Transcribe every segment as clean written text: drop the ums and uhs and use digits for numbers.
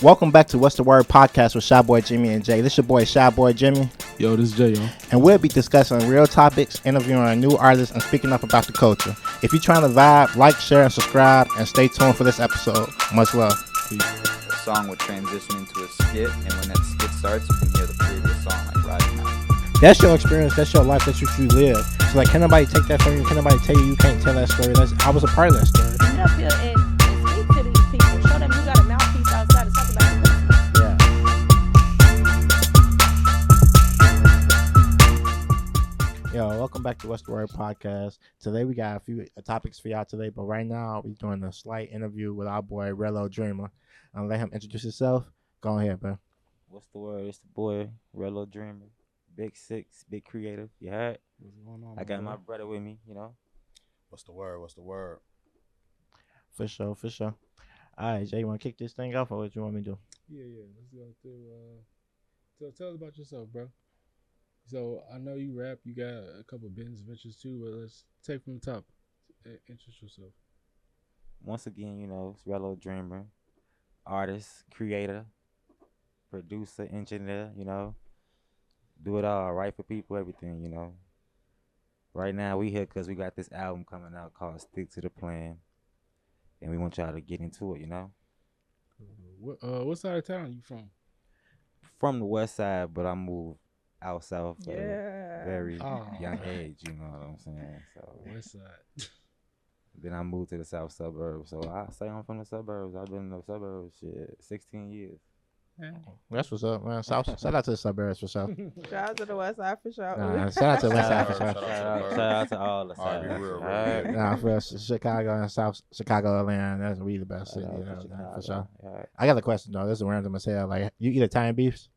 Welcome back to What's the Word podcast with Shy Boy Jimmy and Jay. This is your boy Shy Boy Jimmy. Yo, this is Jaye, yo. And we'll be discussing real topics, interviewing new artists, and speaking up about the culture. If you're trying to vibe, like, share, and subscribe, and stay tuned for this episode. Much love. The song will transition into a skit, and when that skit starts, you can hear the previous song like right now. That's your experience. That's your life. That's what you live. So, like, can nobody take that from you? Can nobody tell you can't tell that story? I was a part of that story. Get up here and speak to these people. Show them you got a mouthpiece outside to talk about it. Yo, welcome back to What's the Word podcast. Today we got a few topics for y'all today, but right now we're doing a slight interview with our boy Rello Dreamer. I'll let him introduce himself. Go ahead, bro. What's the word? It's the boy, Rello Dreamer. Big six, big creative. You heard? What's going on? I got my brother with me, you know. What's the word? What's the word? For sure, for sure. All right, Jay, you want to kick this thing off or what you want me to do? Yeah. Let's go through. Tell us about yourself, bro. So I know you rap. You got a couple business ventures too, but let's take from the top. Introduce yourself. Once again, you know, it's Rello Dreamer. Artist, creator, producer, engineer, you know. Do it all, write for people, everything, you know. Right now we here because we got this album coming out called Stick to the Plan. And we want y'all to get into it, you know. What side of town you from? From the west side, but I moved out south at a Yeah. very Oh. young age, you know what I'm saying? So West side. then I moved to the south suburbs. So I say I'm from the suburbs. I've been in the suburbs 16 years. That's what's up, man. Shout out to the suburbs for sure. Shout out to the West Side for sure. Shout out to the west side for Shout sure. out. Shout out to all the All right, be sides. real, Alright? Nah, for us, Chicago and South Chicago, Atlanta, that's we the best city, Shout out you to know, Chicago. for sure. Alright. I got a question though. This is random as hell. Like, you eat Italian beefs?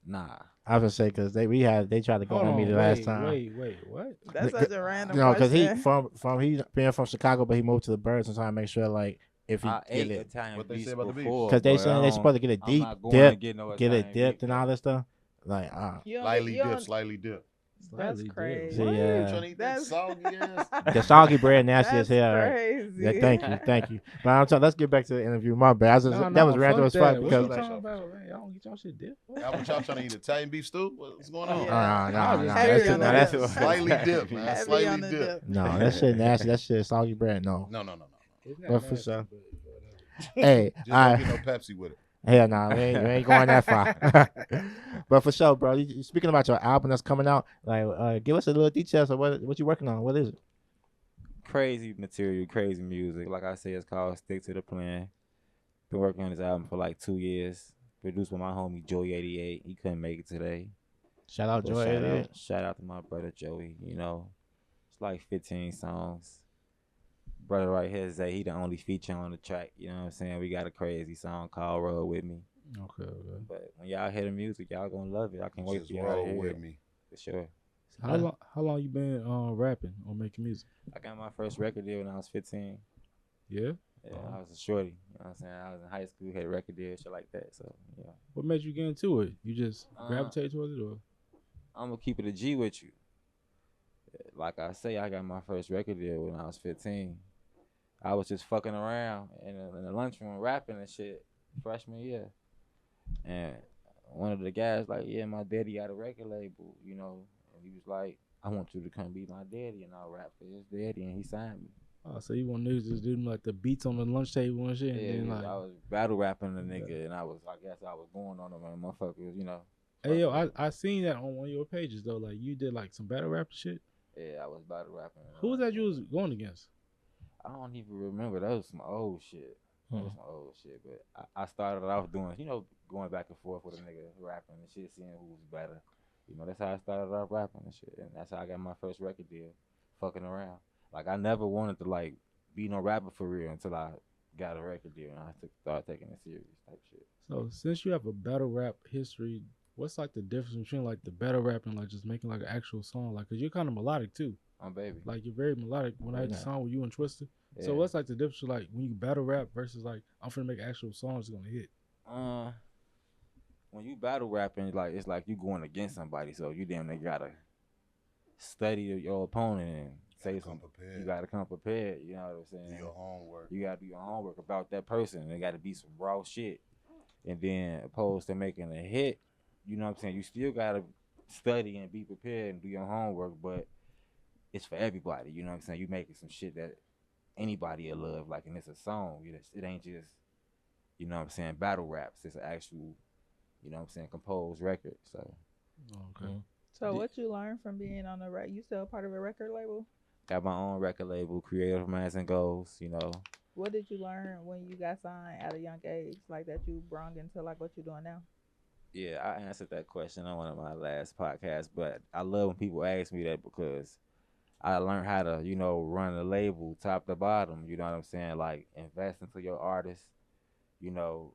Nah. I was gonna say because they tried to go Hold on me on, the last time. Wait, what? That's such a random You know, because he question. from he being from Chicago, but he moved to the Birds and trying to make sure like if he I get ate it, Italian What they beef say about the beef? before. because they but saying I they don't- supposed to get a I'm deep not going dip, to get no get it Italian dipped beef, and all though. that stuff. Like, You don't- Slightly you dip, don't- slightly dip. That's Slightly crazy. See, What? yeah. You trying to eat that That's- soggy ass? the soggy bread nasty That's as hell. Right? crazy. Yeah, thank you. But I'm talking. Let's get back to the interview. My bad. Nah, that was random as fuck that. because What you like, talking about, man? Y'all don't get y'all shit dipped. Y'all, what y'all trying to eat Italian beef stew? What's going on? Yeah. nah. Heavy on the That's dip. Slightly dip, man. Heavy Slightly on the dip. dip. no, that shit nasty. That shit soggy bread. No. No. It's not But for nasty, sure. but whatever. Hey, Just all don't right. get no Pepsi with it. Hell no, we ain't going that far. But for sure, bro. Speaking about your album that's coming out, like, give us a little details of what you working on. What is it? Crazy material, crazy music. Like I said, it's called Stick to the Plan. Been working on this album for like 2 years. Produced by my homie Joey 88. He couldn't make it today. Shout out But Joy. shout out to my brother Joey. You know, it's like 15 songs. Brother right here, Zay, he the only feature on the track. You know what I'm saying? We got a crazy song called Roll With Me. Okay. But when y'all hear the music, y'all gonna love it. I can't wait Just for y'all to roll hear with it. me. For sure. How long you been rapping or making music? I got my first record deal when I was 15. Yeah. Yeah, I was a shorty. You know what I'm saying? I was in high school, had a record deal, shit like that. So, yeah. What made you get into it? You just Uh, gravitate towards it, or? I'm gonna keep it a G with you. Like I say, I got my first record deal when I was 15. I was just fucking around in the lunchroom rapping and shit freshman year. And one of the guys like, yeah, my daddy got a record label, you know. And he was like, I want you to come be my daddy and I'll rap for his daddy. And he signed me. Oh, so you want niggas to do like the beats on the lunch table and shit, Yeah, and then like, I was battle rapping the nigga, and I guess I was going on him, and motherfuckers, you know. hey yo, I seen that on one of your pages though. Like you did like some battle rap shit. Yeah, I was battle rapping. Who was that you was going against? I don't even remember. That was some old shit. That was some old shit. But I started off doing, you know, going back and forth with a nigga rapping and shit, seeing who was better. You know, that's how I started off rapping and shit. And that's how I got my first record deal, fucking around. Like, I never wanted to, like, be no rapper for real until I got a record deal and I started taking it serious type shit. So since you have a battle rap history, what's like the difference between like the battle rap and like just making like an actual song? Like, cause you're kind of melodic too. Baby. Like you're very melodic. When I had the Yeah. song with you and Twister. So Yeah. what's like the difference like when you battle rap versus like I'm finna make actual songs that's gonna hit? When you battle rapping, like it's like you going against somebody, so you damn near gotta study your opponent and say Come something. prepared. You gotta come prepared. You know what I'm Do saying? your homework. You gotta do your homework about that person. And it gotta be some raw shit. and then opposed to making a hit, you know what I'm saying? You still gotta study and be prepared and do your homework, but it's for everybody. You know what I'm saying? You making some shit that anybody will love, like, and it's a song. It ain't just, you know what I'm saying, battle raps. It's an actual, you know what I'm saying, composed record. So Okay. So what you learned from being on the you still part of a record label? got my own record label, Creative Minds and Goals. You know, What did you learn when you got signed at a young age, like that you brought into like what you're doing now? yeah, I answered that question on one of my last podcasts, but I love when people ask me that because I learned how to, you know, run a label top to bottom. You know what I'm saying? Like, invest into your artist, you know,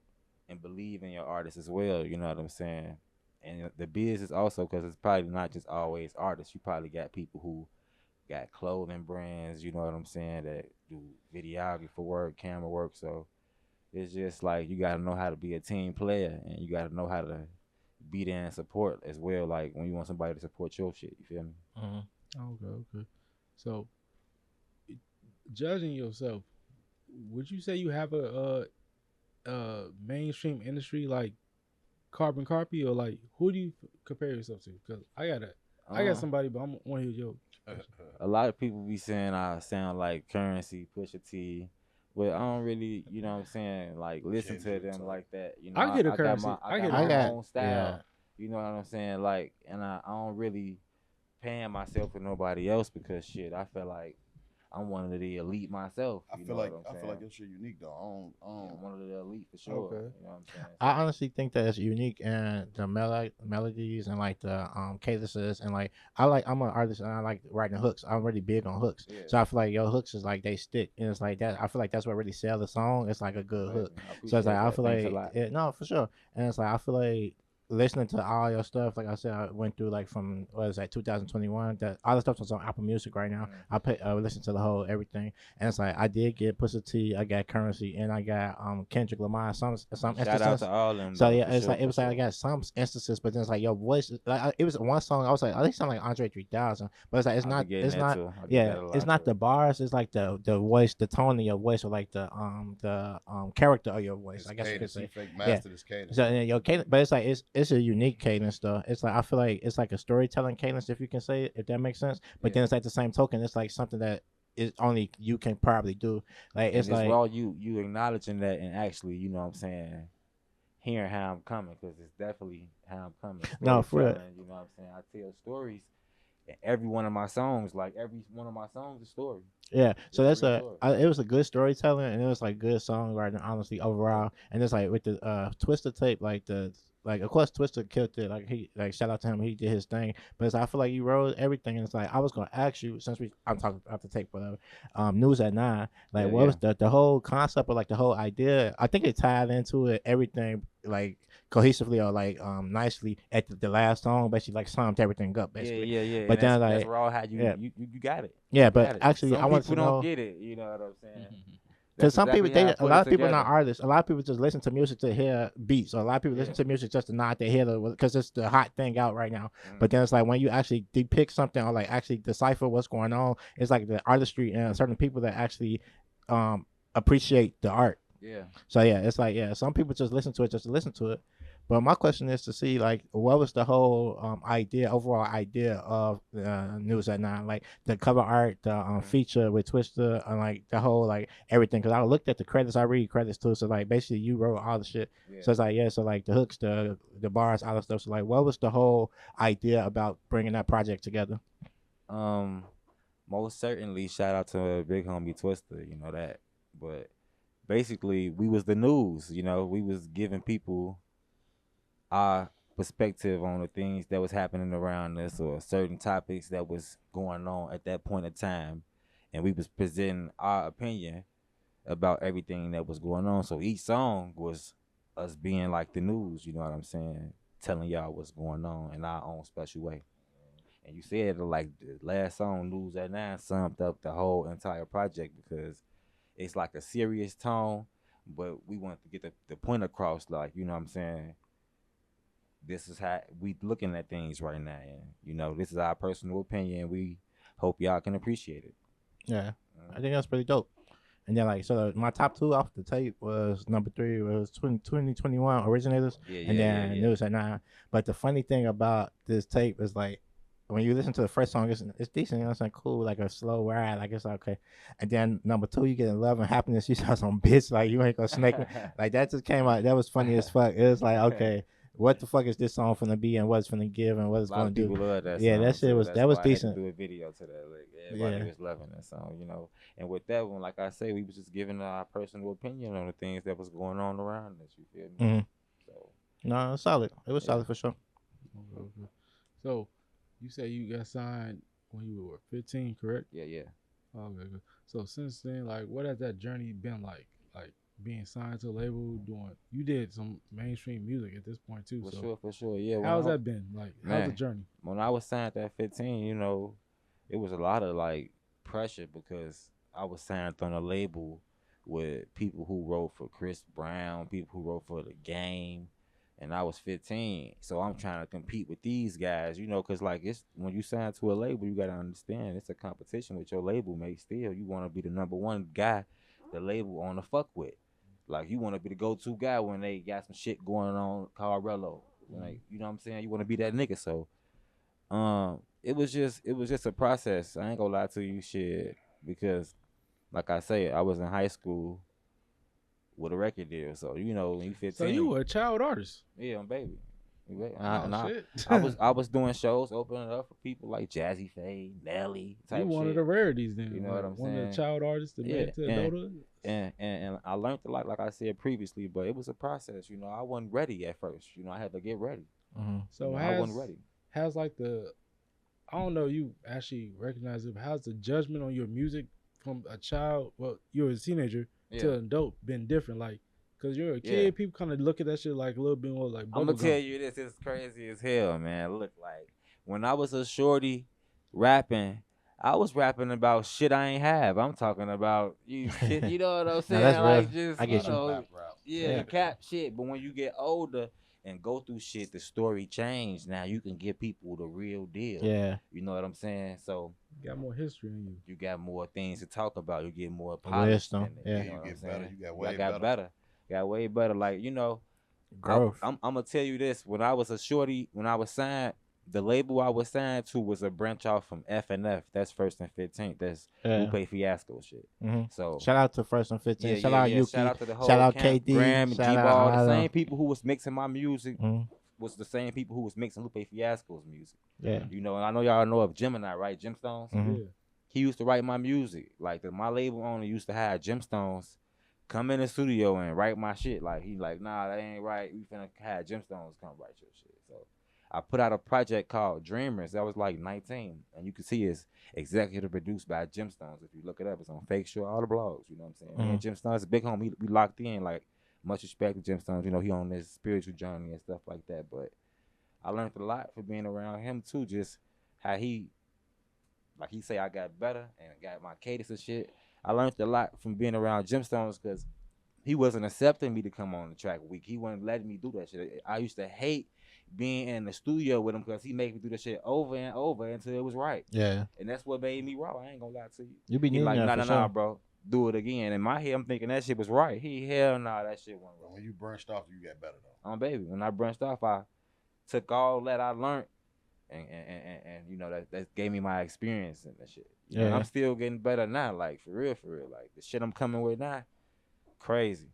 and believe in your artist as well. You know what I'm saying? And the business also, because it's probably not just always artists. You probably got people who got clothing brands. You know what I'm saying? That do videography work, camera work. So it's just like you got to know how to be a team player, and you got to know how to be there and support as well. Like when you want somebody to support your shit. You feel me? Okay. So, judging yourself, would you say you have a mainstream industry like Carbon Copy, or like who do you compare yourself to? Because I got somebody, but I want to hear your. A lot of people be saying I sound like Currency, Pusha T, but I don't really, you know what I'm saying, like listen to Kendrick them type. like that. You know, I get a got Currency. my I I get got a my got- own style. yeah. You know what I'm saying? Like, and I don't really paying myself with nobody else because shit, I feel like I'm one of the elite myself. I You feel know like what I'm I feel saying? like your shit unique though. I'm one of the elite for sure. Okay. You know what I'm saying? I honestly think that it's unique and the melodies and like the cadences and like I'm an artist and I like writing hooks. I'm really big on hooks, Yeah. so I feel like your hooks is like they stick and it's like that. I feel like that's what really sell the song. It's like a good hook. Amazing. I So it's like appreciate I that. feel Thanks a like lot. no for sure, and it's like I feel like listening to all your stuff, like I said, I went through like from what is that 2021. That all the stuff that's on Apple Music right now. I listen to the whole everything, and it's like I did get Pusha T, I got Currency, and I got Kendrick Lamar. Some Shout out instances. to all of them. So though, yeah, for it's sure, like it for was like I sure. got some instances, but then it's like your voice. It was one song I was like, oh, they sound like Andre 3000, but it's like I be getting it's that not. too. I get Yeah, that a it's lot, not too. the bars. It's like the voice, the tone of your voice, or like the character of your voice. I guess you could Cadence. say. He fake mastered his cadence. So then your cadence, but it's like it's a unique cadence though. It's like I feel like it's like a storytelling cadence, if you can say it, if that makes sense. But then it's like the same token, it's like something that is only you can probably do. Like And it's it's like raw you acknowledging that and actually, you know what I'm saying, hearing how I'm coming because it's definitely how I'm coming. No, for real. Storytelling, you know what I'm saying? I tell stories in every one of my songs. Like every one of my songs is a story. yeah. So It's that's real story. it was a good storytelling and it was like good songwriting, honestly overall. And it's like with the Twister tape, like of course Twister killed it. Like he like shout out to him, he did his thing. But it's, I feel like you wrote everything, and it's like I was gonna ask you since I'm talking about the tape, whatever. News at 9. Like Yeah, what was the whole concept or like the whole idea? I think it tied into it everything like cohesively or like nicely at the last song. Basically like summed everything up basically. Yeah. But And then that's like raw how you, yeah. you got it. Yeah, You but got it. actually, Some I want people to don't know get it. You know what I'm saying? because That's some people, exactly how I a put lot it of people not together. artists. A lot of people just listen to music to hear beats. Or a lot of people listen to music just to nod their head because it's the hot thing out right now. But then it's like when you actually depict something or like actually decipher what's going on, it's like the artistry and certain people that actually appreciate the art. Yeah. So yeah, it's like some people just listen to it just to listen to it. But my question is to see like what was the whole overall idea of News at 9, like the cover art, the feature with Twister, and like the whole like everything. Because I looked at the credits, I read credits too. So like basically you wrote all the shit. Yeah. So it's like so like the hooks, the bars, all the stuff. So like what was the whole idea about bringing that project together? Most certainly shout out to big homie Twister, you know that. But basically we was the news, you know, we was giving people our perspective on the things that was happening around us or certain topics that was going on at that point in time, and we was presenting our opinion about everything that was going on. So each song was us being like the news, you know what I'm saying, telling y'all what's going on in our own special way. And you said like the last song, News at 9, summed up the whole entire project because it's like a serious tone, but we want to get the point across, like, you know what I'm saying, this is how we looking at things right now, and you know this is our personal opinion. We hope y'all can appreciate it. Yeah, I think that's pretty dope. And then like so my top two off the tape was number 3 was 2021 Originators, Yeah, and yeah, yeah, then yeah. News at 9. But the funny thing about this tape is like when you listen to the first song, it's decent. You know, it's like cool, like a slow ride, like it's okay. And then number 2, you get Love and Happiness. You saw some bitch like you ain't gonna snake me. Like that just came out. That was funny as fuck. It was like okay, what the fuck is this song finna be and what's finna give and what it's A lot gonna of do? people love that Yeah, that song shit too. was That's that was why I had to decent. do a video to that. Like everybody Yeah. was loving that song, you know. And with that one, like I say, we was just giving our personal opinion on the things that was going on around us. You feel me? Mhm. So No, it's solid. It was Yeah. solid for sure. Okay. So, you say you got signed when you were 15, correct? yeah, yeah. Okay, good. So since then, like, what has that journey been like? Like being signed to a label, you did some mainstream music at this point too. So For sure. Yeah. how's that been? Like, how's the Man. journey? When I was signed at 15, you know, it was a lot of like pressure because I was signed on a label with people who wrote for Chris Brown, people who wrote for The Game, and I was 15. So I'm trying to compete with these guys, you know, because like it's when you sign to a label, you got to understand it's a competition with your label mate still. You want to be the number one guy the label on the fuck with. Like you want to be the go-to guy when they got some shit going on called Rello. Like, you know what I'm saying? You want to be that nigga. So it was just a process. I ain't gonna lie to you, shit, because like I say, I was in high school with a record deal. So you know, when you 15, So you were a child artist. yeah, baby. Shit. I was doing shows, opening up for people like Jazzy Faye, Nelly, type You one shit. of the rarities then. You know what I'm One of saying? the child artists that made it to adulthood. And I learned a lot, like I said previously, but it was a process. You know, I wasn't ready at first. You know, I had to get ready. Mm-hmm. So You know, I wasn't ready. how's like I don't know, you actually recognize it, but how's the judgment on your music from a child, well, you're a teenager, to an adult been different? Like, because you're a kid, people kind of look at that shit like a little bit more like I'm gonna tell you this, it's crazy as hell, man. Look, like when I was a shorty rapping, I was rapping about shit I ain't have. I'm talking about shit, you know what I'm saying? that's like real. just I get you. know, the cap shit. But when you get older and go through shit, the story changed. Now you can give people the real deal. Yeah. You know what I'm saying? So you got more history in you. you got more things to talk about. You get more Wisdom. polished. Yeah. You know You what I'm get saying? better. You got way got better. Got way better. Like, you know, Growth. I'm gonna tell you this. When I was a shorty, when I was signed, the label I was signed to was a branch off from F&F. That's First and 15th. That's Lupe Fiasco shit. Mm-hmm. So shout out to First and 15. Yeah, shout out Yuki. Shout out to the whole shout out camp. KD. Graham, shout G-Ball. out The same people who was mixing my music Mm-hmm. was the same people who was mixing Lupe Fiasco's music. Yeah. You know, and I know y'all know of Gemini, right? Gemstones. Mhm. Yeah. He used to write my music. Like my label owner used to have Gemstones come in the studio and write my shit. Like he like, nah, that ain't right. We finna have Gemstones come write your shit. So I put out a project called Dreamers. That was like 19, and you can see it's executive produced by Gemstones. If you look it up, it's on Fake Sure, all the blogs. You know what I'm saying? Me and Gemstones, a big homie, we locked in. Like much respect to Gemstones. You know, he on this spiritual journey and stuff like that. But I learned a lot from being around him too. Just how he, like he say, I got better and got my cadence and shit. I learned a lot from being around Gemstones because he wasn't accepting me to come on the track week. He wasn't letting me do that shit. I used to hate being in the studio with him because he made me do that shit over and over until it was right. Yeah. And that's what made me raw. I ain't gonna lie to you. You be He needing like, that nah, bro. Do it again. In my head, I'm thinking that shit was right. Hell nah, that shit wasn't right. When you branched off, you got better though. Baby, when I branched off, I took all that I learned and you know that gave me my experience and that shit. You know, and I'm still getting better now, like for real. Like the shit I'm coming with now, crazy.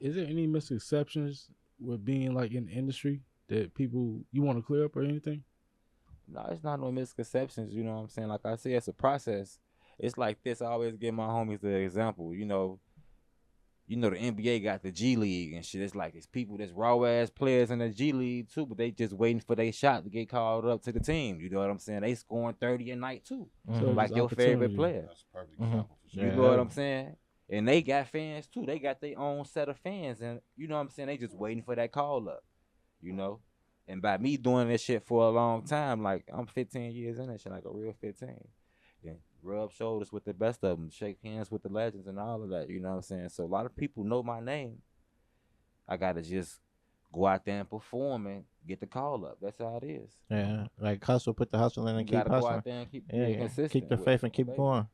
Is there any misconceptions with being like in the industry that people you want to clear up or anything? No, it's not no misconceptions. You know what I'm saying? Like I say, it's a process. It's like this. I always give my homies the example. You know, the NBA got the G League and shit. It's like it's people that's raw ass players in the G League too, but they just waiting for their shot to get called up to the team. You know what I'm saying? They scoring 30 a night too, So like your favorite player. That's a perfect example for sure. You know what I'm saying? And they got fans too. They got their own set of fans, and you know what I'm saying? They just waiting for that call up. You know. And by me doing this shit for a long time, like I'm 15 years in this shit, like a real 15. Then rub shoulders with the best of them, shake hands with the legends and all of that, you know what I'm saying? So a lot of people know my name. I got to just go out there and perform and get the call up. That's how it is. Yeah, like hustle, put the hustle in and You keep gotta go hustling. out there and keep Yeah, being consistent. keep the faith and keep going.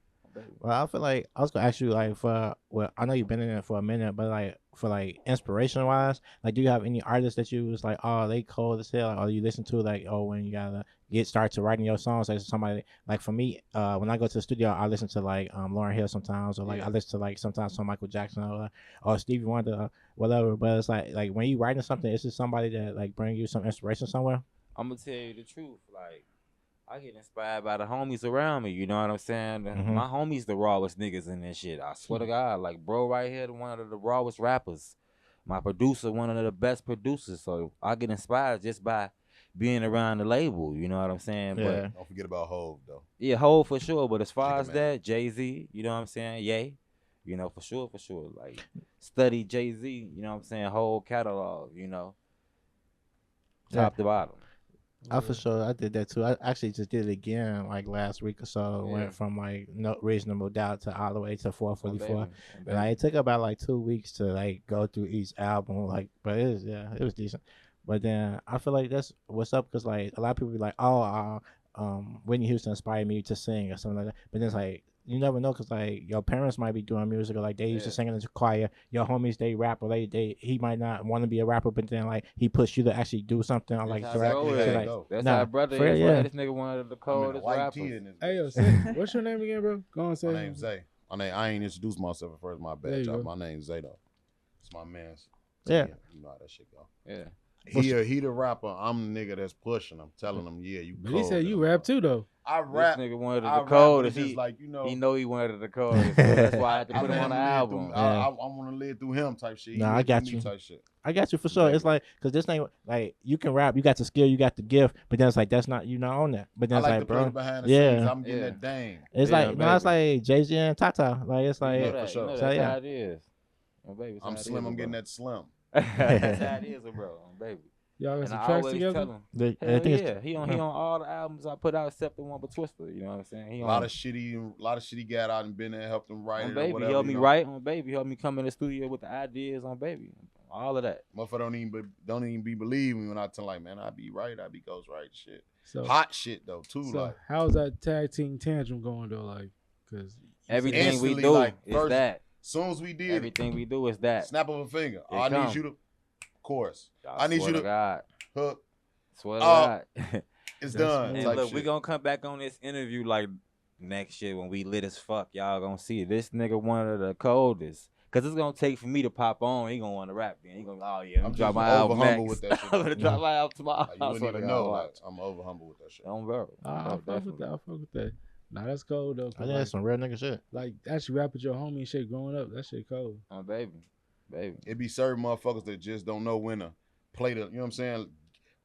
Well, I feel like I was gonna ask you like I know you've been in it for a minute, but like for like inspiration wise, like do you have any artists that you was like, oh, they cold as hell, or you listen to like, oh, when you gotta get started to writing your songs, like somebody like for me, when I go to the studio, I listen to like Lauren Hill sometimes, or like I listen to like sometimes some Michael Jackson or Stevie Wonder, whatever. But it's like when you writing something, is it somebody that like bring you some inspiration somewhere? I'm gonna tell you the truth, like. I get inspired by the homies around me, you know what I'm saying? My homies the rawest niggas in this shit. I swear to God, like bro right here, one of the rawest rappers. My producer, one of the best producers. So I get inspired just by being around the label, you know what I'm saying? Yeah. But Don't forget about Hov though. yeah, Hov for sure. But as far Chicken as Man. that, Jay-Z, you know what I'm saying? Yay. You know, for sure. Like study Jay-Z, you know what I'm saying? Whole catalog, you know. Top to bottom. I for sure I did that too. I actually just did it again like last week or so. Yeah. Went from like no reasonable doubt to all the way to 444, baby. and like, it took about like 2 weeks to like go through each album. Like, but it was decent. But then I feel like that's what's up because like a lot of people be like, oh, Whitney Houston inspired me to sing or something like that. But then it's like you never know because like your parents might be doing music or like they used to sing in the choir. Your homies they rap or he might not want to be a rapper, but then like he pushed you to actually do something or like That's rap. how So, it like, is. That's nah, how brother for real, is. yeah. Right? This nigga one of the I'm in a coldest white rappers. tee in this. Hey, yo, bitch. say, what's your name again, bro? Go on, say. My name's Zay. I ain't introduced myself at first. My There bad, you y'all. go. My name's Zay though. It's my man's. Yeah. You know how that shit go. Yeah. He the rapper. I'm the nigga that's pushing. I'm telling him, yeah, you. But he cold said and you I'm rap like- too, though. I rap. This nigga wanted I the rap, but coldest. it's just like you know. He know he wanted the coldest. So that's why I had to I put him let on the him live album. through- I want to live through him type shit. He Nah, I live got through you. me type shit. I got you for sure. It's like because this thing like you can rap, you got the skill, you got the gift, but then it's like that's not you not on that. But then I it's like like, to play bro, the behind the yeah. scenes. I'm getting Yeah. that dang. it's Yeah, like no, it's baby. like Jay-Z and Tata. Like it's You like know for that. sure. You know So, that's yeah. how it is. Oh, baby, it's I'm how it slim. is, I'm getting bro. that slim. That's how it is, bro. Baby. Y'all got And some I tracks always together? tell him, I hell think yeah, it's he on all the albums I put out except the one with Twister. You know what I'm saying? He A on lot of shit he got out and been there, helped him write on it or baby. whatever. He helped me you know. write on baby. He helped me come in the studio with the ideas on baby. All of that. Motherfucker don't even be believing me when I tell like, man, I be right, I be ghost right shit. So, Hot shit though too. so Like how's that tag team tantrum going though? Like, cause Everything we Instantly, do like, is first- that. soon as we did Everything we do is that. snap of a finger. It I need come. you to chorus. I need swear you to to God. hook. Swear to Oh, God. It's That's done. smooth. And type look, shit. we gonna come back on this interview like next year when we lit as fuck. Y'all gonna see it. This nigga one of the coldest. Cause it's gonna take for me to pop on. He gonna want to rap. Then he gonna, oh yeah, I'm I'm drop just my album over humble next. with that shit. I'm gonna drop my album tomorrow. Like, you I wouldn't swear to even God, know. watch. Like, I'm over humble with that shit. Don't bro. I fuck with that. I fuck with that. Nah, that's cold though. 'cause I think that's some real nigga shit. like actually rap with your homie and shit growing up. That shit cold. Oh baby. It be certain motherfuckers that just don't know when to play the. You know what I'm saying?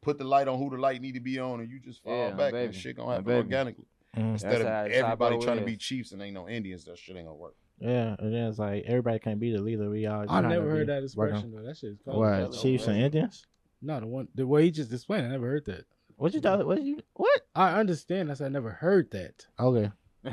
Put the light on who the light need to be on, and you just fall Yeah, back, baby. and shit gonna happen Baby. organically. Mhm. Instead That's of how everybody bro trying to is. be chiefs and ain't no Indians, that shit ain't gonna work. Yeah, and then it's like everybody can't be the leader. We all. I trying never to heard be that working- expression though. That shit's cold. What Tell Chiefs and them. Indians? No, the way he just explained, I never heard that. What you thought? What? I understand. I said I never heard that. Okay. You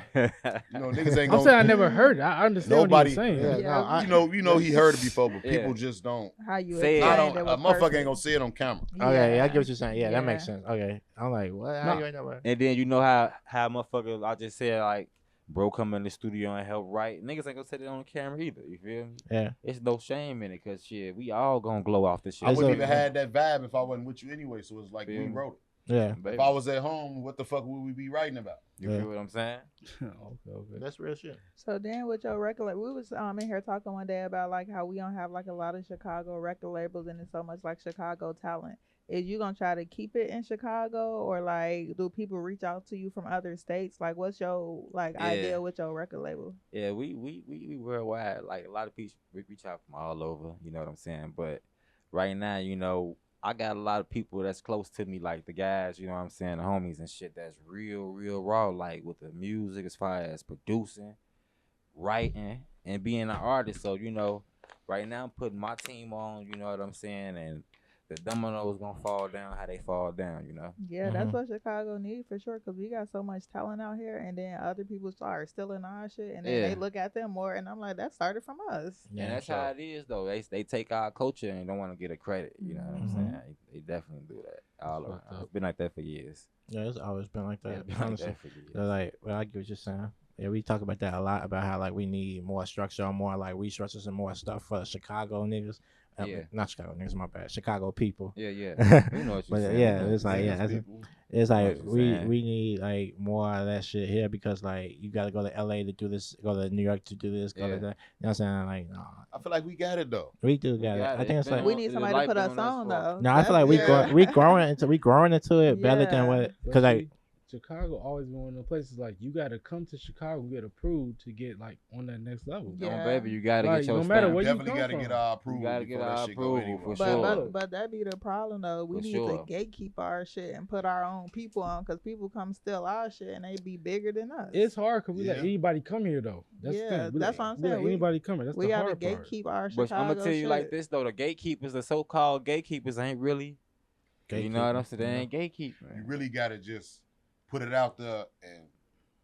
know, niggas ain't I'm saying I gonna. never heard it. I understand Nobody- what he was saying. Yeah, no, I- You know, he heard it before, but Yeah. people just don't. How you Say it. I explained don't. it A was motherfucker perfect. ain't gonna see it on camera. Okay, I get what you're saying. Yeah, that makes Yeah. sense. Okay, I'm like, what? No. How you ain't know what? And then you know how motherfuckers, I just said like, bro come in the studio and help write. Niggas ain't gonna say that on camera either. You feel me? Yeah. It's no shame in it, cause shit, we all gonna glow off this shit. I It's wouldn't a- even had that vibe if I wasn't with you anyway. So it's like we Feel me? wrote it. Yeah, Baby. If I was at home, what the fuck would we be writing about? You Yeah. feel what I'm saying? Okay. that's real shit. So then with your record label, we was in here talking one day about like how we don't have like a lot of Chicago record labels and it's so much like Chicago talent. Is you gonna try to keep it in Chicago or like do people reach out to you from other states? Like what's your like Yeah. idea with your record label? Yeah, we worldwide. Like a lot of people reach out from all over. You know what I'm saying? But right now, you know, I got a lot of people that's close to me, like the guys. You know what I'm saying? The homies and shit. That's real raw. Like with the music, as far as producing, writing, and being an artist. So you know, right now I'm putting my team on. You know what I'm saying? And the dominoes gonna fall down how they fall down. You know? Yeah, that's what Chicago need for sure because we got so much talent out here and then other people start stealing our shit and then Yeah. they look at them more and I'm like, that started from us. Yeah, and that's sure. how it is though. They take our culture and don't want to get a credit. You know what I'm Mhm. saying? They definitely do that all fucked around. up. It's been like that for years. Yeah, it's always been like Yeah, that. it's been like honestly, that for years. They're like, well, I get what you're saying. Yeah, we talk about that a lot about how like we need more structure or more like resources and more stuff for Chicago niggas. Yeah. Not Chicago niggas, my bad. Chicago people. Yeah, yeah. We know what you're But saying. yeah, We know it's what like you're yeah, saying. it's, people. it's know like what you're we saying. we need like more of that shit here because like you got to go to LA to do this, go to New York to do this, go Yeah. to that. You know what I'm saying? Like no, I feel like we got it though. we do We got it. got I it. think It's it's been like We on- need the somebody light to put been us on us on for- though. no, I feel like Yeah. we growing into it better than Yeah. what But because like see, Chicago always been one of the places like you got to come to Chicago and get approved to get like on that next level. Yeah. No, baby, you gotta Like, get your no matter stamp. where you Definitely come got to from. get our approval gotta before get that our shit go approval, anywhere. for sure. But that be the problem though. We For need sure. to gatekeep our shit and put our own people on because people come steal our shit and they be bigger than us. It's hard because we let Yeah. anybody come here though. That's the Yeah, thing. We that's let, what I'm we let saying. We- anybody come here. That's we the gotta hard part. gatekeep our But Chicago I'm gonna tell you like shit. this though: the gatekeepers, the so-called gatekeepers, ain't really. You know what I'm saying? They ain't gatekeeping. You really got to just put it out there and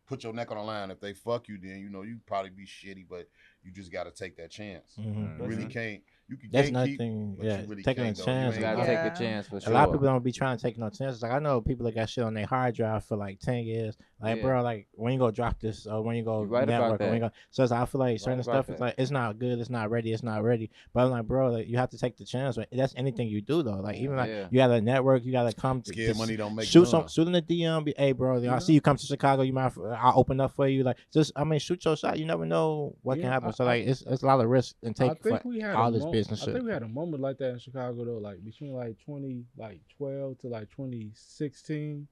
put your neck on the line. If they fuck you, then you know you probably be shitty, but you just got to take that chance. Mhm. You really Mhm. can't. You can That's gatekeep, nothing. but Yeah, you really taking a can't, though. You chance. ain't You gotta gonna- take Yeah. a chance for sure. A lot of people don't be trying to take no chances. Like I know people that got shit on their hard drive for like 10 years. Like Yeah. bro, like when you go drop this or when you go You right about network or when you that. go, so it's, I feel like certain about stuff is that. like it's not good, it's not ready, it's not ready. But I'm like bro, like you have to take the chance. Like, that's anything you do though. Like even like Yeah. you got a network, you gotta come to Scared money don't make shoot none. shoot in the DM. Be, hey bro, I see you come to Chicago. You might I'll open up for you. Like just I mean shoot your shot. You never know what can Yeah, happen. So I- like it's a lot of risk and I take think for we had all a this mo- business I shit. think we had a moment like that in Chicago though, like between like 2012 to like 2016.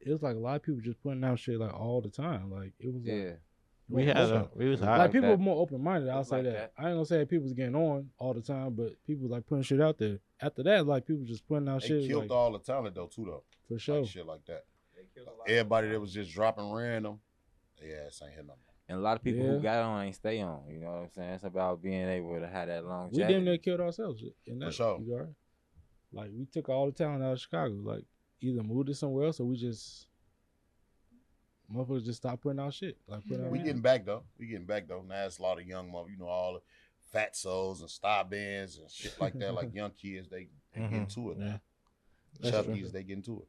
It was like a lot of people just putting out shit like all the time. Like it was Yeah. like We had we was Like hot. like people that. were more open minded. I'll It's say like that. that. I ain't gonna say people was getting on all the time, but people like putting shit out there. After that, like people just putting out They shit killed like, all the talent though too though. for sure. Like shit like that. Everybody that was just dropping random, yeah, this ain't here no more. And a lot of people Yeah. who got on ain't stay on. You know what I'm saying? It's about being able to have that We longevity. damn near killed ourselves in that For sure. regard. Like we took all the talent out of Chicago. Like either moved it somewhere else or we just motherfuckers just stopped putting out shit. Like putting out We music. getting back though. Now it's a lot of young mother, you know, all the fat souls and star bands and shit like that. Like young kids, they get into it Yeah. now. That's true. Chubbies, they get into it.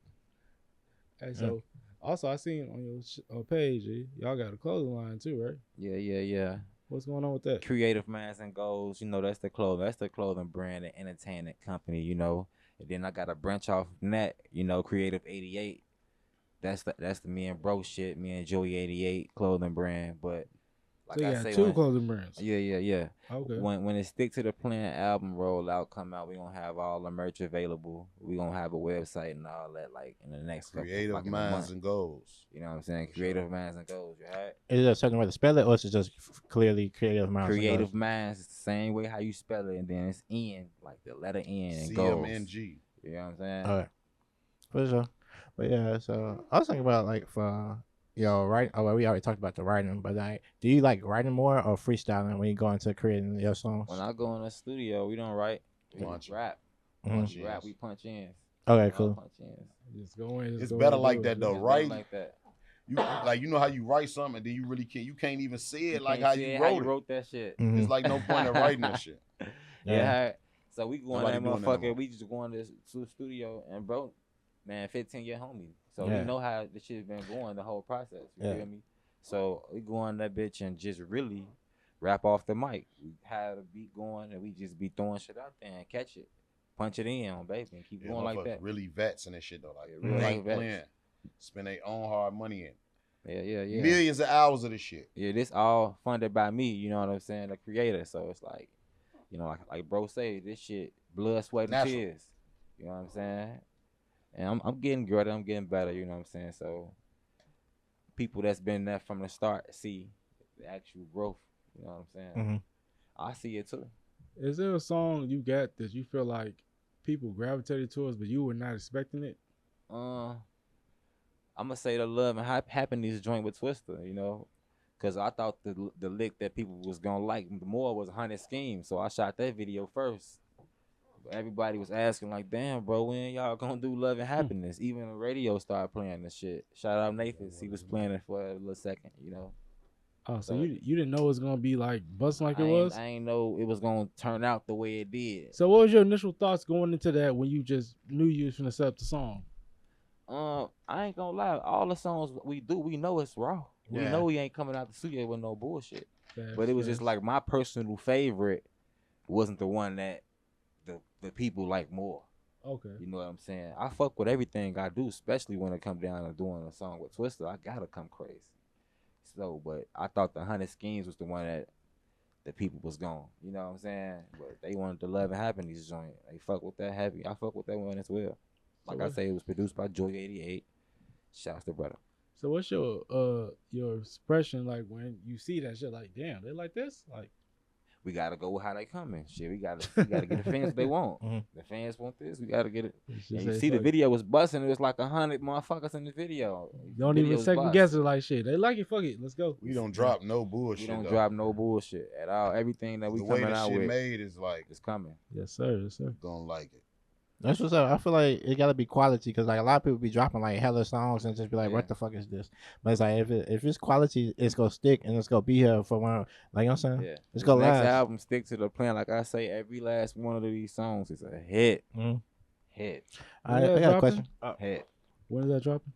Hey, so also I seen on your page, y'all got a clothing line too, right? Yeah. What's going on with that? Creative Minds and Goals, you know, that's the clothing brand and entertainment company, you know. And then I got a branch off from that, you know, Creative 88. That's the me and bro shit, me and Joey 88 clothing brand. But like So you I got say, two clothing brands. yeah. Okay. When it Stick to the Plan album rollout come out, we gonna have all the merch available. We gonna have a website and all that, like in the next Creative like in a minds month. and goals. You know what I'm saying? Creative Minds and Goals, you heard? Is there a certain way to spell it, or is it just clearly creative minds? and Creative goals? Minds is the same way how you spell it, and then it's N, like the letter N and goals. CMNG. You know what I'm saying? All right, for sure. But yeah, so I was thinking about like for writing. Oh, well, we already talked about the writing, but like, do you like writing more or freestyling when you go into creating your songs? When I go in the studio, we don't write. We Punch. rap. Mhm. We rap. We punch in. Okay, cool. Punch ins. Just go in. Just It's go better in, like do that it. though, It's right? Like that. You know how you write something and then you really can't. You can't even see it like can't how see you it, wrote it. that shit. Mhm. It's like no point in writing that shit. Yeah. So we go in Nobody that doing that no motherfucker. more. We just go in this studio and bro, man, 15-year homie. So Yeah. we know how the shit's been going the whole process. You Yeah. feel me? So we go in that bitch and just really rap off the mic. We have a beat going and we just be throwing shit out there and catch it, punch it in, baby, and keep Yeah, going like motherfuckers that. really vets and that shit though. Like Yeah, real real ain't vets. playing. Spend their own hard money in. Yeah. Millions of hours of this shit. Yeah, this all funded by me. You know what I'm saying? The creator. So it's like, you know, like bro say, this shit blood, sweat, and Natural. tears. You know what I'm saying? And I'm getting good. I'm getting better. You know what I'm saying? So people that's been there from the start see the actual growth. You know what I'm saying? Mhm. I see it too. Is there a song you got that you feel like people gravitated towards, but you were not expecting it? I'm gonna say the love and happiness joint with Twister. You know, cause I thought the lick that people was gonna like more was 100 Schemes. So I shot that video first. Everybody was asking like, damn, bro, when y'all gonna do Love and Happiness? Even the radio started playing the shit. Shout out Nathan, he was playing it for a little second, you know. Oh, so So- you didn't know it was gonna be like busting like it was? I ain't know it was gonna turn out the way it did. So what was your initial thoughts going into that when you just knew you was gonna set up the song? I ain't gonna lie, all the songs we do, we know it's raw. We Yeah. know he ain't coming out the studio with no bullshit. Facts, But it was just facts. like my personal favorite wasn't the one that the people like more. Okay. You know what I'm saying? I fuck with everything I do, especially when it come down to doing a song with Twister. I gotta come crazy. So, but I thought the 100 Schemes was the one that the people was gone. You know what I'm saying? But they wanted the Love and Happiness joint. They fuck with that heavy. I fuck with that one as well. Like I say, it was produced by Joy 88. Shouts to brother. So what's your expression like when you see that shit? Like, damn, they like this? Like, We gotta go with how they coming. Shit, we gotta get the fans what they want. Mhm. The fans want this. We gotta get it. it's And just you say see the fuck it. video was busting. It was like 100 motherfuckers in the video. Don't Video even was second bust. guess it. Like, shit, they like it. Fuck it, let's go. We don't drop no bullshit. We don't though. drop no bullshit at all. Everything that we The way coming the out shit with made is like is coming. Yes, sir. Yes, sir. gonna like it. That's what's up. I feel like it gotta be quality because like a lot of people be dropping like hella songs and just be like, Yeah. "What the fuck is this?" But it's like if it's quality, it's gonna stick and it's gonna be here for one. Like you know what I'm saying? Yeah. It's This gonna next last. album stick to the plan. Like I say, every last one of these songs is a hit. Mhm. Hit. I Yeah, got a dropping? question. Hit. When is that dropping?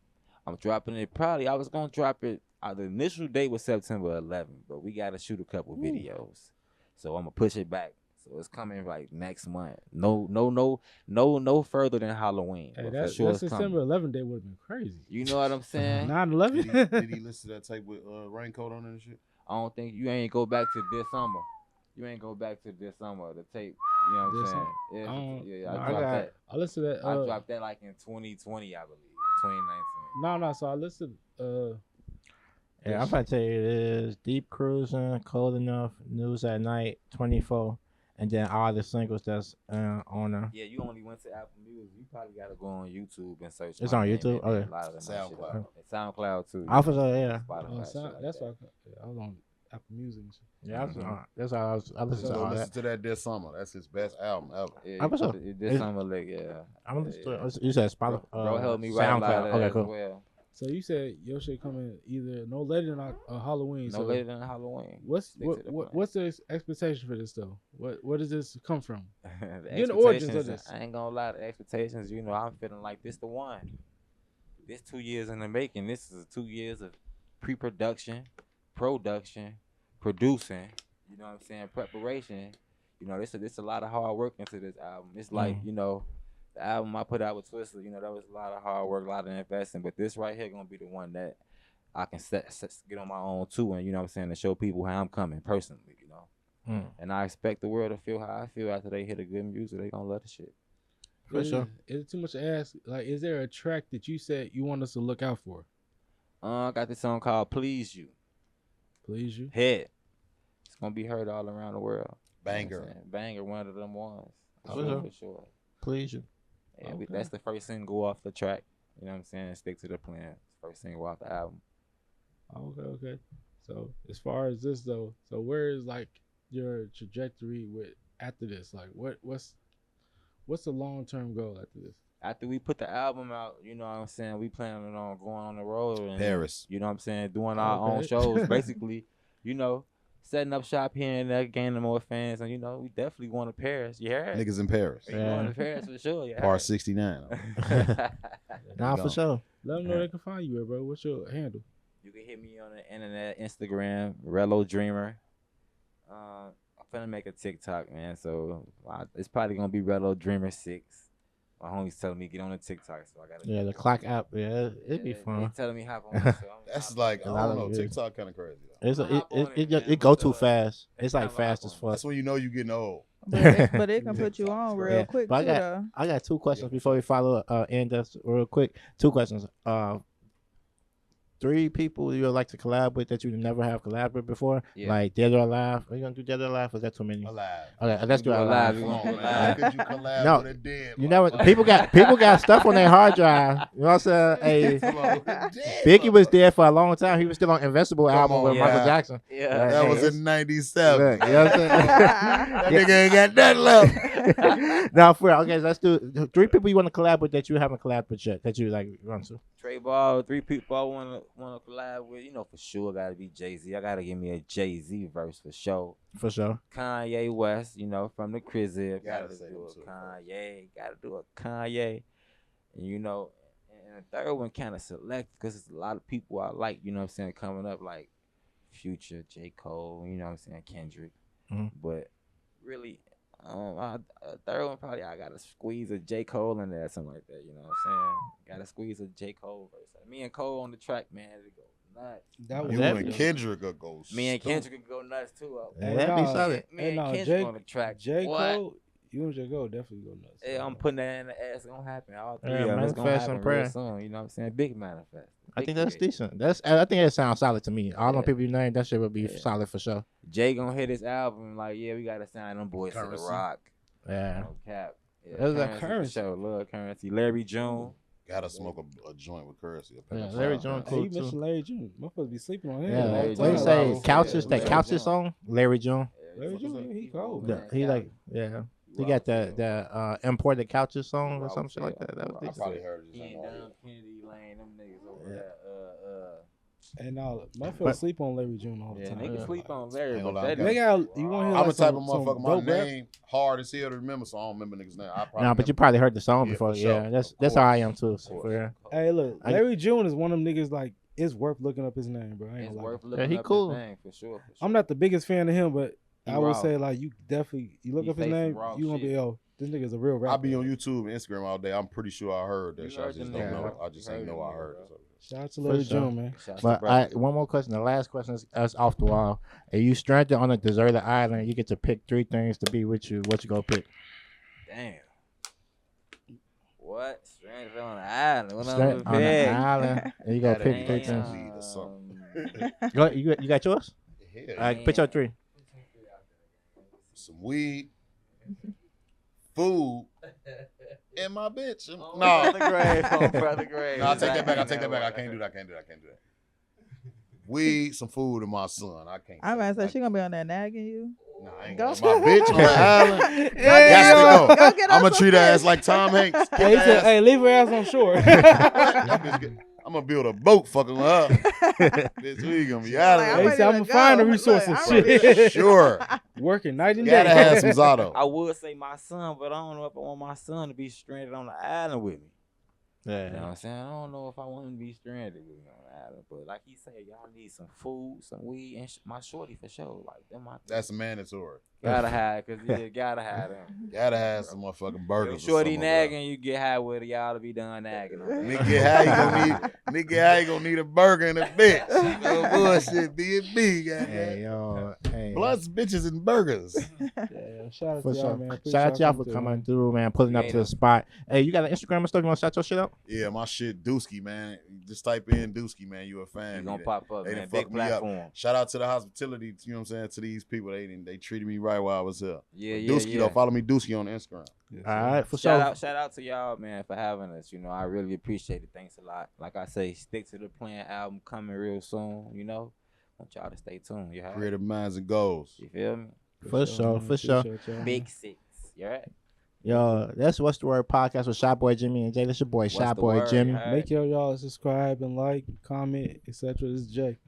I'm dropping it probably. I was gonna drop it. The initial date was September 11th, but we gotta shoot a couple videos, so I'm gonna push it back. So it's coming like next month. No further than Halloween. Hey, But that for sure it's September coming. 11th day would have been crazy. You know what I'm saying? 9/11. Did he listen to that tape with Raincoat on it and shit? I don't think you ain't go back to this summer. You ain't go back to this summer. The tape. You know what I'm This saying? summer? Yeah, No, I I dropped got- that. I listened to that. I dropped that like in 2020, I believe, 2019. No. So I listened. Yeah, I'm about to tell you it is Deep Cruising, Cold Enough, News at Night, 24, and then all the singles that's on there. Yeah, you only went to Apple Music. You probably gotta go on YouTube and search. It's my on name YouTube? and then Okay. a lot of them SoundCloud. shit. And SoundCloud too. I was yeah. Spotify, shit like That's that. why I was on Apple Music. And shit. Yeah, that's how I listened So to all listen that. to that this summer. That's his best album ever. Yeah, I was up. this summer, like, yeah. I'm gonna listen to it. You said Spotify. Bro helped me write a lot of SoundCloud. that Okay, as cool. well. So you said your shit coming either no later than Halloween. No so later than Halloween. What's Stick to the plan. what's the expectation for this though? Where does this come from? The Get the origins of expectations, this. I ain't gonna lie, the expectations, you know, I'm feeling like this the one. This 2 years in the making. This is 2 years of pre-production, production, producing, you know what I'm saying, preparation. You know, this a lot of hard work into this album. It's like, you know, the album I put out with Twister, you know, that was a lot of hard work, a lot of investing. But this right here gonna be the one that I can get on my own too, and you know what I'm saying, to show people how I'm coming personally, you know. And I expect the world to feel how I feel after they hear the good music. They gonna love the shit. For sure. Is it too much to ask? Like, is there a track that you said you want us to look out for? I got this song called "Please You." Please you. Head. It's gonna be heard all around the world. You know what I'm Banger. saying? Banger, one of them ones. For sure. For sure. Please you. Yeah, Okay. that's the first single off the track. You know what I'm saying? Stick to the plan. First single off the album. Okay. So as far as this though, so where is like your trajectory with after this? Like what's the long term goal after this? After we put the album out, you know what I'm saying, we planning on going on the road and Paris. you know what I'm saying, doing our own Okay. shows, basically, you know, setting up shop here and there, gaining more fans, and you know, we definitely going to Paris. You heard? Niggas in Paris. We going to Paris for sure. You Par heard? 69. Nah, Go. for sure. Let them know they can find you at, bro. What's your handle? You can hit me on the internet, Instagram, Rello Dreamer. I'm finna make a TikTok, man. So it's probably gonna be Rello Dreamer 6. My homie's telling me get on the TikTok, so I gotta. Yeah, the clock app. Yeah, it'd be They fun. telling me hop on. it, so That's I'm like, I A lot don't of know. views. TikTok kind of crazy. Though. It's Hop on it, man. it go too But, fast. It's next like time I fast hop as on fuck. That's when you know you getting old. But it can put you TikTok, on bro. real Yeah, quick but too, I got- though. I got two questions Yeah. before we follow end us real quick. Two questions. 3 people you would like to collab with that you never have collabed with before, Yeah. like Dead or Alive. Are you gonna do Dead or Alive? Or is that too many? Alive. Okay, let's do Do Alive. Alive, you Come want on, to man. How could you collab No, with a dead? You never. motherfucker? People got stuff on their hard drive. You know what I'm saying? Hey, Come on, with a dead Biggie was motherfucker. there for a long time. He was still on Invincible Come album on, with yeah. Michael Jackson. Yeah. That Hey, was it's- in '97. Look, you know what I'm saying? That nigga ain't got nothing left. No, for real. Okay, let's do 3 people you want to collab with that you haven't collabed with yet that you like run to. Trey Ball, 3 people I wanna collab with. You know, for sure, gotta be Jay-Z. I gotta give me a Jay-Z verse for sure. For sure. Kanye West, you know, from the Crizib. Gotta Gotta say do them a two. Kanye. Gotta do a Kanye. And you know, And the third one kind of select because it's a lot of people I like, you know what I'm saying, coming up like Future, J. Cole, you know what I'm saying, Kendrick. Mhm. But really, third one probably I gotta squeeze a J. Cole in there or something like that, you know what I'm saying? Gotta squeeze a J. Cole verse. Me and Cole on the track, man, it go nuts. That was You that and was- Kendrick could go. Me and stupid. Kendrick could go nuts too. Yeah, that'd be nah, solid. Me and Kendrick J. on the track. J. What? Cole, you and J. Cole definitely go nuts. Yeah, I'm putting that in the ass. It's gonna happen. All three Yeah, of them. It's gonna manifest and happen real pray. soon. You know what I'm saying? Big manifest. I Big think that's create. decent. I think that sounds solid to me. All them Yeah. people you named, that shit would be Yeah. solid for sure. Jay gonna hit his album like, yeah, we gotta sign them boys to Currency. the Rock. Yeah. No cap. Yeah, That's that for Currency. sure. Love Currency. Larry June. Gotta smoke a joint with Currency. Yeah, Larry June Hey, cool you too. mentioned Larry June. Motherfuckers be sleeping on him. Yeah, all the Larry what time. you June. say? Yeah, Couches, that Larry Couches June. song, Larry June. Larry June, he cold. Yeah, he like, yeah. He got the imported couches song or Wow, some shit like yeah. that. That was I decent. probably heard it. He just and ain't on Don Kennedy Lane, them niggas over Yeah. there. And motherfuckers But- sleep on Larry June all the Yeah, time. niggas Yeah. sleep on Larry, Ain't but gonna lie, that They is- got, you want to hear I'm like the type of some motherfucker. My dope rap? name hard as hell to remember, so I don't remember niggas' name. I probably No, but you remember- probably heard the song Yeah, before. for sure. Yeah, that's Of how I course. am too. Of course. For real. Hey, look, I- Larry June is one of them niggas like it's worth looking up his name, bro. I ain't It's gonna lie. worth looking he up cool. his name for sure. I'm not the biggest fan of him, but He I would raw. say like you definitely look He up his say some name, raw you gonna be shit. this nigga's a real rapper. I be on YouTube and Instagram all day. I'm pretty sure I heard that You shit. I heard just the don't nigga, know. bro. I just You ain't heard know the I nigga, heard bro. it. Shout out to Larry sure. June, man. Shouts to But brother. one more question. The last question is off the wall. If you stranded on a deserted island, you get to pick 3 things to be with you. What you gonna pick? Damn. What? Stranded on an island. What Stranded on an island, and you gotta Gotta pick be 3 like some things. weed or something. Go, you got yours? Yeah, All right, pick your 3. some weed, food, and my bitch. Oh, No, brother grave. Oh, brother grave. no, I take that back. I take that back. I can't do that. I can't do that. Weed, some food, and my son. I can't. I'm about to I- say she gonna be on there nagging you. Nah, I ain't Go- got my bitch on the island. Hey, Got to yo. go. Go get I'm us gonna some treat her ass fish. like Tom Hanks. Get Hey, he her said, ass- hey, leave her ass on shore. I'm gonna build a boat fucking with her. Bitch, we gonna be out Like, of Hey, there. he ready said, I'm to gonna find the go. resources. Look, I'm ready Shit. Sure. Working night and Gotta day. have some Zato. I would say my son, but I don't know if I want my son to be stranded on the island with me. You know what Yeah. I'm saying? I don't know if I want him to be stranded with me on the island. But like he said, y'all need some food, some weed, and my shorty for sure. Like, them my That's mandatory. gotta have, cause you gotta have them. Gotta have some motherfucking If burgers. or shorty something over there. nagging, you get high with it, y'all to be done nagging. Nigga, how you gonna need a burger and a bitch? No bullshit, B&B, Hey goddamn. yo. Hey. Blunts, bitches, and burgers. Yeah, shout out For to y'all, sure. man. Appreciate Shout out to y'all for through, coming man. through, man. Pulling up to the spot. Hey, you got an Instagram and stuff? You want to shout your shit out? Yeah, my shit, Dooski, man. Just type in Dooski, man. You a fan. You of gonna me. pop up, They man. done Big fucked me up. platform. Shout out to the hospitality, you know what I'm saying, to these people. They treated me right while I was here. Yeah, But yeah, Dooski, yeah. though, follow me, Dooski, on Instagram. Yes, All sir. right, for sure. Shout out to y'all, man, for having us. You know, I really appreciate it. Thanks a lot. Like I say, stick to the plan album coming real soon. You know, want y'all to stay tuned. You heard? Creative minds and goals. You feel me? For sure, man. for sure. Appreciate y'all, man. Big 6. You right? Yo, that's What's the Word podcast with Shy Boy Jimmy and Jay. That's your boy, What's Shy the Boy word? Jimmy. You heard? Make sure y'all subscribe and like, comment, etc. This is Jay.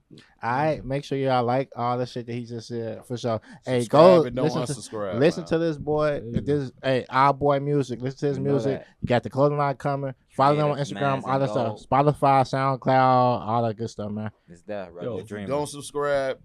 All right, make sure y'all like all the shit that he just said for sure. Hey, Subscribe go and don't listen to unsubscribe. to this boy. There you This our boy music. Listen to his You know music. that. You got the clothing line coming. Follow them on Creative Instagram, minds all and that stuff. goals. Spotify, SoundCloud, all that good stuff, man. It's that, Yo, brother. If you Dream. don't subscribe,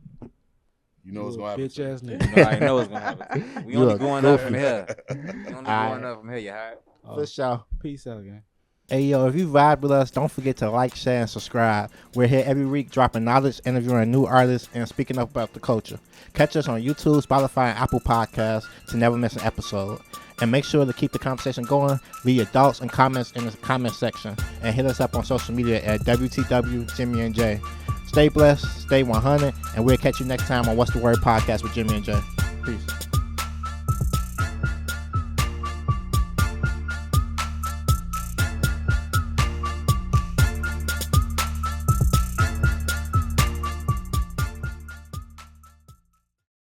you know what's You gonna a happen. bitch to you. ass You nigga. know, I know it's gonna happen. We You only a going up from goofy. here. We only Alright. going up from here. You heard? For sure. Peace out, gang. Hey, yo, if you vibe with us, don't forget to like, share, and subscribe. We're here every week dropping knowledge, interviewing new artists, and speaking up about the culture. Catch us on YouTube, Spotify, and Apple Podcasts to never miss an episode. And make sure to keep the conversation going. Leave your thoughts and comments in the comment section. And hit us up on social media at WTW Jimmy and Jay. Stay blessed, stay 100, and we'll catch you next time on What's the Word podcast with Jimmy and Jay. Peace.